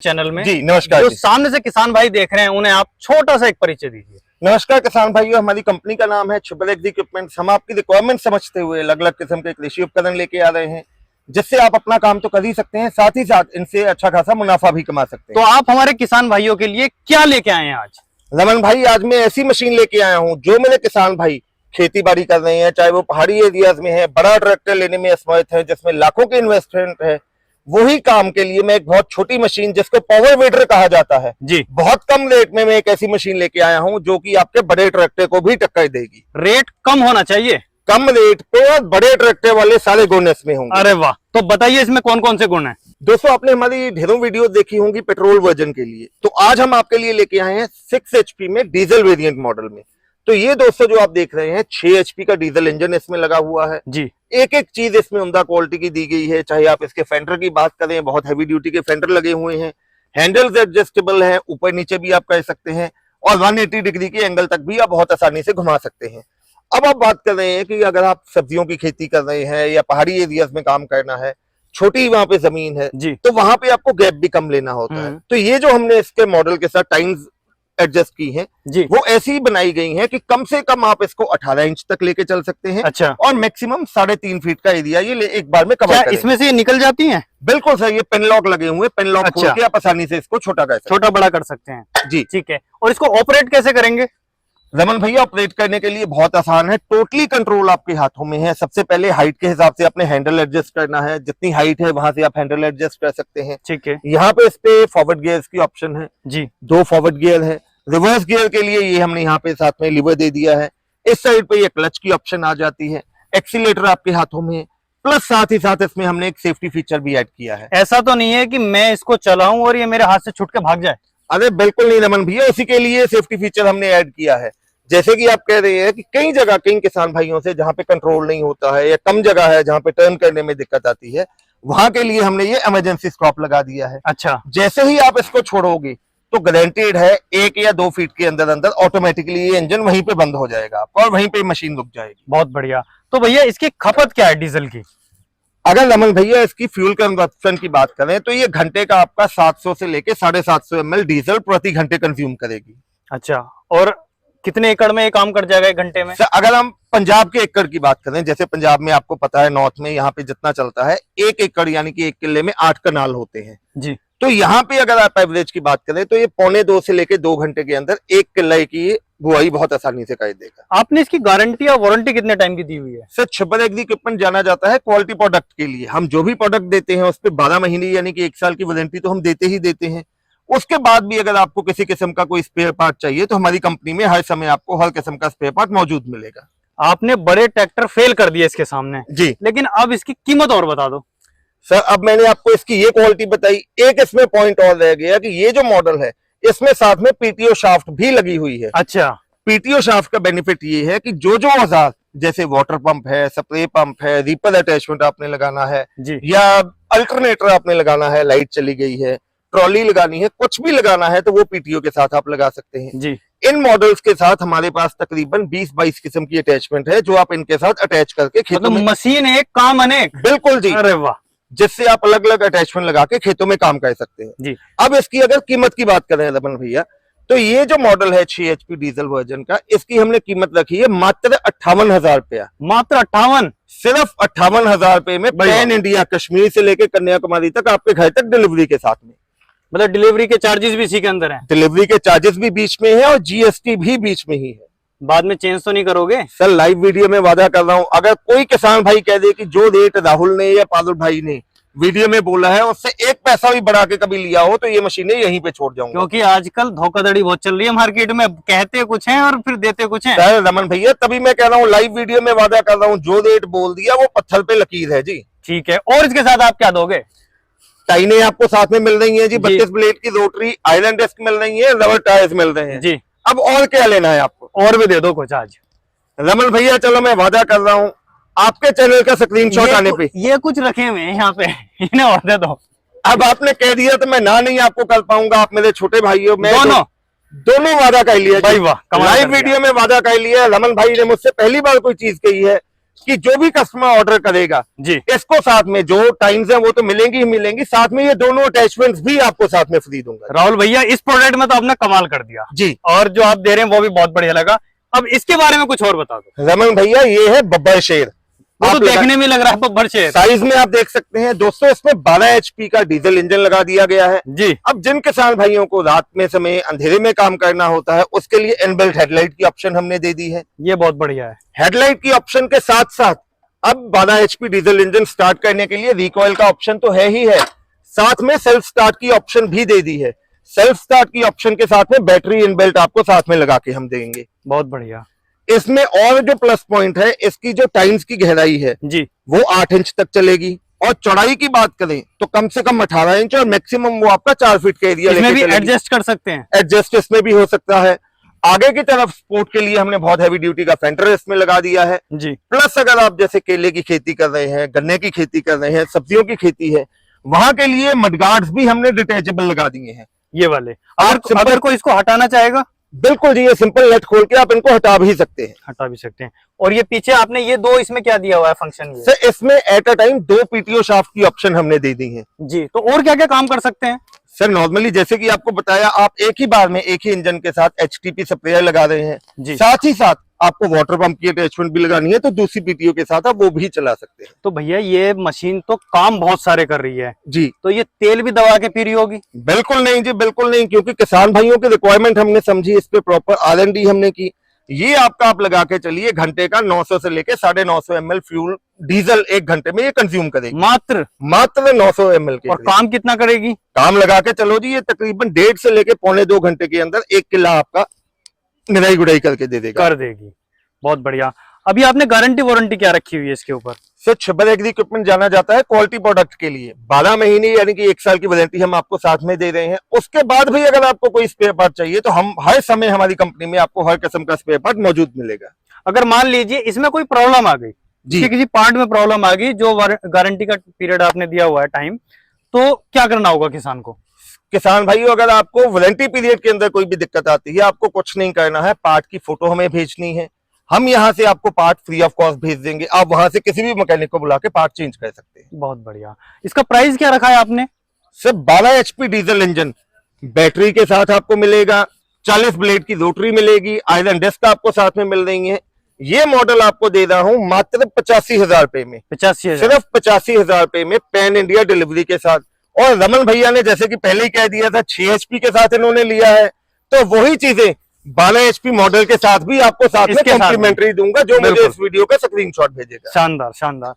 Channel में जी नमस्कार। जो सामने से किसान भाई देख रहे हैं उन्हें आप छोटा सा एक परिचय दीजिए। नमस्कार किसान भाइयों, हमारी कंपनी का नाम है ट्रिपल एक्स इक्विपमेंट्स। हम आपकी रिक्वायरमेंट समझते हुए अलग अलग किस्म के कृषि उपकरण लेके आ रहे हैं, जिससे आप अपना काम तो कर ही सकते हैं, साथ ही साथ इनसे अच्छा खासा मुनाफा भी कमा सकते तो हैं। आप हमारे किसान भाइयों के लिए क्या लेके आए हैं आज? रमन भाई, आज मैं ऐसी मशीन लेके आया हूँ जो मेरे किसान भाई खेती बाड़ी कर रहे हैं, चाहे वो पहाड़ी एरियाज में है, बड़ा ट्रैक्टर लेने में असमर्थ है, जिसमें लाखों की इन्वेस्टमेंट है, वही काम के लिए मैं एक बहुत छोटी मशीन जिसको पावर वीडर कहा जाता है जी, बहुत कम रेट में मैं एक ऐसी मशीन लेके आया हूं जो कि आपके बड़े ट्रैक्टर को भी टक्कर देगी। रेट कम होना चाहिए, कम रेट पे और बड़े ट्रैक्टर वाले सारे गुण इसमें होंगे। अरे वाह, तो बताइए इसमें कौन कौन से गुण हैं? दोस्तों, आपने हमारी ढेरों वीडियो देखी होंगी पेट्रोल वर्जन के लिए, तो आज हम आपके लिए लेके आए हैं 6 HP में डीजल वेरिएंट मॉडल में। तो ये दोस्तों जो आप देख रहे हैं 6 HP का डीजल इंजन इसमें लगा हुआ है जी। एक एक चीज इसमें उम्दा क्वालिटी की दी गई है। चाहे आप इसके फेंडर की बात करें, बहुत हैवी ड्यूटी के फेंडर लगे हुए हैं, हैंडल्स एडजस्टेबल है, ऊपर नीचे भी आप कर सकते हैं और 180 डिग्री के एंगल तक भी आप बहुत आसानी से घुमा सकते हैं। अब आप बात कर रहे हैं कि अगर आप सब्जियों की खेती कर रहे हैं या पहाड़ी एरियाज में काम करना है, छोटी वहां पे जमीन है जी, तो वहां पे आपको गैप भी कम लेना होता है। तो ये जो हमने इसके मॉडल के साथ टाइम्स एडजस्ट की हैं जी, वो ऐसी ही बनाई गई हैं कि कम से कम आप इसको 18 इंच तक लेके चल सकते हैं। अच्छा, और मैक्सिमम 3.5 फीट का एरिया ये एक बार में क्या कवर करें। इसमें से ये निकल जाती हैं? बिल्कुल सर, ये पेन लॉक लगे हुए हैं, पेन लॉक खोल अच्छा, के आप आसानी से इसको छोटा कर सकते छोटा बड़ा कर सकते हैं जी। ठीक है, और इसको ऑपरेट कैसे करेंगे? रमन भैया, ऑपरेट करने के लिए बहुत आसान है, टोटली कंट्रोल आपके हाथों में है। सबसे पहले हाइट के हिसाब से आपने हैंडल एडजस्ट करना है, जितनी हाइट है वहां से आप हैंडल एडजस्ट कर सकते हैं। ठीक है यहाँ पे इस पे फॉरवर्ड गियर्स की ऑप्शन है जी, 2 फॉरवर्ड गियर है। रिवर्स गियर के लिए ये हमने यहाँ पे साथ में लीवर दे दिया है। इस साइड पे ये क्लच की ऑप्शन आ जाती है, एक्सीलेटर आपके हाथों में है, प्लस साथ ही साथ इसमें हमने एक सेफ्टी फीचर भी ऐड किया है। ऐसा तो नहीं है कि मैं इसको चलाऊं और ये मेरे हाथ से छूट के भाग जाए? अरे बिल्कुल नहीं रमन भैया, उसी के लिए सेफ्टी फीचर हमने ऐड किया है। जैसे कि आप कह रहे हैं कि कई जगह कई किसान भाइयों से जहां पे कंट्रोल नहीं होता है या कम जगह है जहां पे टर्न करने में दिक्कत आती है, वहां के लिए हमने ये इमरजेंसी स्टॉप लगा दिया है। अच्छा, जैसे ही आप इसको छोड़ोगे तो गारंटेड है 1 या 2 फीट के अंदर अंदर ऑटोमेटिकली ये इंजन वहीं पे बंद हो जाएगा आपका और वहीं पे मशीन रुक जाएगी। बहुत बढ़िया। तो भैया इसकी खपत क्या है डीजल की? अगर रमन भैया इसकी फ्यूल कंजप्शन की बात करें तो ये घंटे का आपका 700 से लेके 750 ml डीजल प्रति घंटे कंज्यूम करेगी। अच्छा, और कितने एकड़ में ये काम कर जाएगा 1 घंटे में? अगर हम पंजाब के एकड़ की बात करें, जैसे पंजाब में आपको पता है नॉर्थ में यहाँ पे जितना चलता है 1 एकड़ यानी कि 1 किले में 8 कनाल होते हैं जी, तो यहाँ पे अगर आप एवरेज की बात करें तो ये 1.25 से लेके 2 घंटे के अंदर 1 किले की बुआई बहुत आसानी से कर देगा। आपने इसकी गारंटी और वारंटी कितने टाइम की दी हुई है? सर, ट्रिपल एक्स इक्विपमेंट जाना जाता है क्वालिटी प्रोडक्ट के लिए। हम जो भी प्रोडक्ट देते हैं उस पर 12 महीने यानी कि 1 साल की वारंटी तो हम देते ही देते हैं। उसके बाद भी अगर आपको किसी किस्म का कोई स्पेयर पार्ट चाहिए तो हमारी कंपनी में हर समय आपको हर किस्म का स्पेयर पार्ट मौजूद मिलेगा। आपने बड़े ट्रैक्टर फेल कर दिए इसके सामने जी, लेकिन अब इसकी कीमत और बता दो। सर अब मैंने आपको इसकी ये क्वालिटी बताई, एक इसमें पॉइंट और रह गया कि ये जो मॉडल है इसमें साथ में पीटीओ शाफ्ट भी लगी हुई है। अच्छा, पीटीओ शाफ्ट का बेनिफिट ये है कि जो जो औजार जैसे वाटर पंप है, स्प्रे पंप है, रीपर अटैचमेंट आपने लगाना है जी, या अल्टरनेटर आपने लगाना है, लाइट चली गई है, ट्रॉली लगानी है, कुछ भी लगाना है तो वो पीटीओ के साथ आप लगा सकते हैं जी। इन मॉडल्स के साथ। हमारे पास तकरीबन 20-22 किस्म की अटैचमेंट है जो आप इनके साथ अटैच करके खेतों मतलब में, मशीन एक काम अनेक। बिल्कुल जी, अरे वाह, जिससे आप अलग अलग अटैचमेंट लगा के खेतों में काम कर सकते हैं जी। अब इसकी अगर कीमत की बात करें रमन भैया, तो ये जो मॉडल है 6 HP डीजल वर्जन का, इसकी हमने कीमत रखी है मात्र 58,000 रुपया। मात्र 58? सिर्फ 58,000 रुपए में पैन इंडिया, कश्मीर से लेकर कन्याकुमारी तक आपके घर तक डिलीवरी के साथ में। मतलब डिलीवरी के चार्जेस भी इसी के अंदर हैं? डिलीवरी के चार्जेस भी बीच में है और जीएसटी भी बीच में ही है। बाद में चेंज तो नहीं करोगे? सर, लाइव वीडियो में वादा कर रहा हूं, अगर कोई किसान भाई कह दे कि जो रेट राहुल ने या पारुल भाई ने वीडियो में बोला है उससे 1 पैसा भी बढ़ा के कभी लिया हो तो ये मशीनें यहीं पे छोड़ जाऊंगा। क्योंकि आजकल धोखाधड़ी बहुत चल रही है मार्केट में, कहते कुछ हैं और फिर देते कुछ हैं। सर रमन भैया, तभी मैं कह रहा हूँ लाइव वीडियो में वादा कर रहा हूँ, जो रेट बोल दिया वो पत्थर पे लकीर है जी। ठीक है, और इसके साथ आप क्या दोगे? टाइने आपको साथ में मिल रही है जी, 32 ब्लेड की रोटरी आयरन डिस्क मिल रही है, रबर टायर्स मिल रहे हैं जी। अब और क्या लेना है आपको? और भी दे दो कुछ आज। रमन भैया चलो मैं वादा कर रहा हूँ आपके चैनल का स्क्रीनशॉट आने पे ये कुछ रखे हुए हैं यहाँ पे, इन्हें और दे दो। अब आपने कह दिया तो मैं ना नहीं आपको कर पाऊंगा, आप मेरे छोटे भाई हो। मैं दोनों वादा कर लिया भाई, वाह, लाइव वीडियो में वादा कर लिया। रमन भाई ने मुझसे पहली बार कोई चीज कही है कि जो भी कस्टमर ऑर्डर करेगा जी, इसको साथ में जो टाइम्स है वो तो मिलेंगी ही मिलेंगी, साथ में ये दोनों अटैचमेंट्स भी आपको साथ में फ्री दूंगा। राहुल भैया इस प्रोडक्ट में तो आपने कमाल कर दिया जी, और जो आप दे रहे हैं वो भी बहुत बढ़िया लगा। अब इसके बारे में कुछ और बता दो। रमन भैया ये है बब्बर शेर, वो तो आप देखने में लग रहा है बब्बर शेर। साइज में आप देख सकते हैं दोस्तों, इसमें 12 HP का डीजल इंजन लगा दिया गया है जी। अब जिन किसान भाइयों को रात में समय अंधेरे में काम करना होता है उसके लिए इनबिल्ट हेडलाइट की ऑप्शन हमने दे दी है। ये बहुत बढ़िया है। हेडलाइट की ऑप्शन के साथ साथ अब 12 HP डीजल इंजन स्टार्ट करने के लिए रिकॉइल का ऑप्शन तो है ही है, साथ में सेल्फ स्टार्ट की ऑप्शन भी दे दी है। सेल्फ स्टार्ट की ऑप्शन के साथ में बैटरी इनबिल्ट आपको साथ में लगा के हम देंगे। बहुत बढ़िया। इसमें और जो प्लस पॉइंट है, इसकी जो टाइम्स की गहराई है जी, वो 8 इंच तक चलेगी और चौड़ाई की बात करें तो कम से कम 18 इंच और मैक्सिमम वो आपका 4 फीट का एरिया इसमें भी एडजस्ट कर सकते हैं। एडजस्ट इसमें भी हो सकता है। आगे की तरफ स्पोर्ट के लिए हमने बहुत हैवी ड्यूटी का फेंडर इसमें लगा दिया है। जी, प्लस अगर आप जैसे केले की खेती कर रहे हैं, गन्ने की खेती कर रहे हैं, सब्जियों की खेती है, वहां के लिए मडगार्ड्स भी हमने डिटेचेबल लगा दिए हैं। ये वाले आप अगर कोई इसको हटाना चाहेगा बिल्कुल जी, ये सिंपल नेट खोल के आप इनको हटा भी सकते हैं। हटा भी सकते हैं। और ये पीछे आपने ये दो इसमें क्या दिया हुआ है फंक्शन? ये सर इसमें at a time 2 PTO shaft की ऑप्शन हमने दे दी है। जी, तो और क्या क्या काम कर सकते हैं? सर नॉर्मली जैसे कि आपको बताया, आप एक ही बार में एक ही इंजन के साथ HTP स्प्रेयर लगा रहे हैं जी। साथ ही साथ आपको वाटर पंप की अटैचमेंट भी लगानी है तो दूसरी PTO के साथ आप वो भी चला सकते हैं। तो भैया ये मशीन तो काम बहुत सारे कर रही है जी, तो ये तेल भी दबा के पी रही होगी? बिल्कुल नहीं जी, बिल्कुल नहीं, क्योंकि किसान भाइयों की रिक्वायरमेंट हमने समझी, इस पे प्रॉपर R&D हमने की। ये आपका आप लगा के चलिए घंटे का 900 से लेके 950 ml फ्यूल डीजल 1 घंटे में ये कंज्यूम करेगी। मात्र 900 ml के और करीब। काम कितना करेगी? काम लगा के चलो जी, ये तकरीबन 1.5 से लेके 1.25-2 घंटे के अंदर 1 किला आपका निराई गुड़ाई करके दे देगा। कर देगी। बहुत बढ़िया। अभी आपने गारंटी वारंटी क्या रखी हुई है इसके ऊपर? सर छिब्बर एग्री इक्विपमेंट जाना जाता है क्वालिटी प्रोडक्ट के लिए 12 महीने यानी कि 1 साल की वारंटी हम आपको साथ में दे रहे हैं। उसके बाद भी अगर आपको कोई स्पेयर पार्ट चाहिए तो हम हर समय हमारी कंपनी में आपको हर किस्म का स्पेयर पार्ट मौजूद मिलेगा। अगर मान लीजिए इसमें कोई प्रॉब्लम आ गई जी, किसी पार्ट में प्रॉब्लम आ गई, जो गारंटी का पीरियड आपने दिया हुआ है टाइम, तो क्या करना होगा किसान को? किसान भाइयों अगर आपको वारंटी पीरियड के अंदर कोई भी दिक्कत आती है, आपको कुछ नहीं करना है, पार्ट की फोटो हमें भेजनी है, हम यहाँ से आपको पार्ट फ्री ऑफ कॉस्ट भेज देंगे। आप वहां से किसी भी मैकेनिक को बुला के पार्ट चेंज कर सकते हैं। बहुत बढ़िया। इसका प्राइस क्या रखा है आपने? Sir 12 HP diesel engine battery के साथ आपको मिलेगा, 40 ब्लेड की रोटरी मिलेगी, आयरन डिस्क आपको साथ में मिल रही है। ये मॉडल आपको दे रहा हूं मात्र 85,000 रुपए में, 85,000 सिर्फ 85,000 रुपए में पैन इंडिया डिलीवरी के साथ। और रमन भैया ने जैसे कि पहले ही कह दिया था 6 HP के साथ इन्होंने लिया है, तो वही चीजें 12 HP मॉडल के साथ भी आपको साथ में इसके साथ कॉम्प्लीमेंट्री दूंगा, जो मुझे इस वीडियो का स्क्रीनशॉट भेजेगा। शानदार शानदार।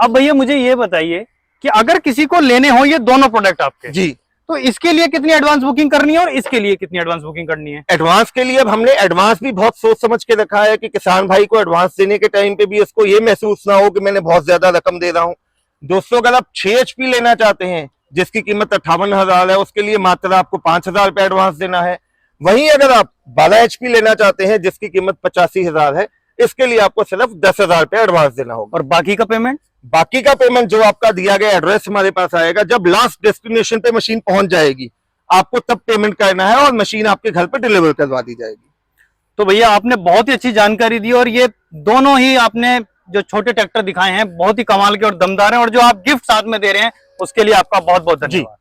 अब भैया मुझे ये बताइए कि अगर किसी को लेने हो ये दोनों प्रोडक्ट आपके, जी, तो इसके लिए कितनी एडवांस बुकिंग करनी है और इसके लिए कितनी एडवांस बुकिंग करनी है? एडवांस के लिए अब हमने एडवांस भी बहुत सोच समझ के रखा है कि किसान भाई को एडवांस देने के टाइम पे भी इसको ये महसूस ना हो कि मैंने बहुत ज्यादा रकम दे रहा हूं। दोस्तों अगर आप 6 HP लेना चाहते हैं जिसकी कीमत 58,000 है, उसके लिए मात्र आपको 5,000 रुपए एडवांस देना है। वहीं अगर आप 12 HP लेना चाहते हैं जिसकी कीमत 85,000 है, इसके लिए आपको सिर्फ 10,000 रुपए एडवांस देना होगा। और बाकी का पेमेंट? बाकी का पेमेंट जो आपका दिया गया एड्रेस हमारे पास आएगा, जब लास्ट डेस्टिनेशन पे मशीन पहुंच जाएगी आपको तब पेमेंट करना है और मशीन आपके घर पे डिलीवर करवा दी जाएगी। तो भैया आपने बहुत ही अच्छी जानकारी दी और ये दोनों ही आपने जो छोटे ट्रैक्टर दिखाए हैं बहुत ही कमाल के और दमदार हैं, और जो आप गिफ्ट साथ में दे रहे हैं उसके लिए आपका बहुत बहुत धन्यवाद।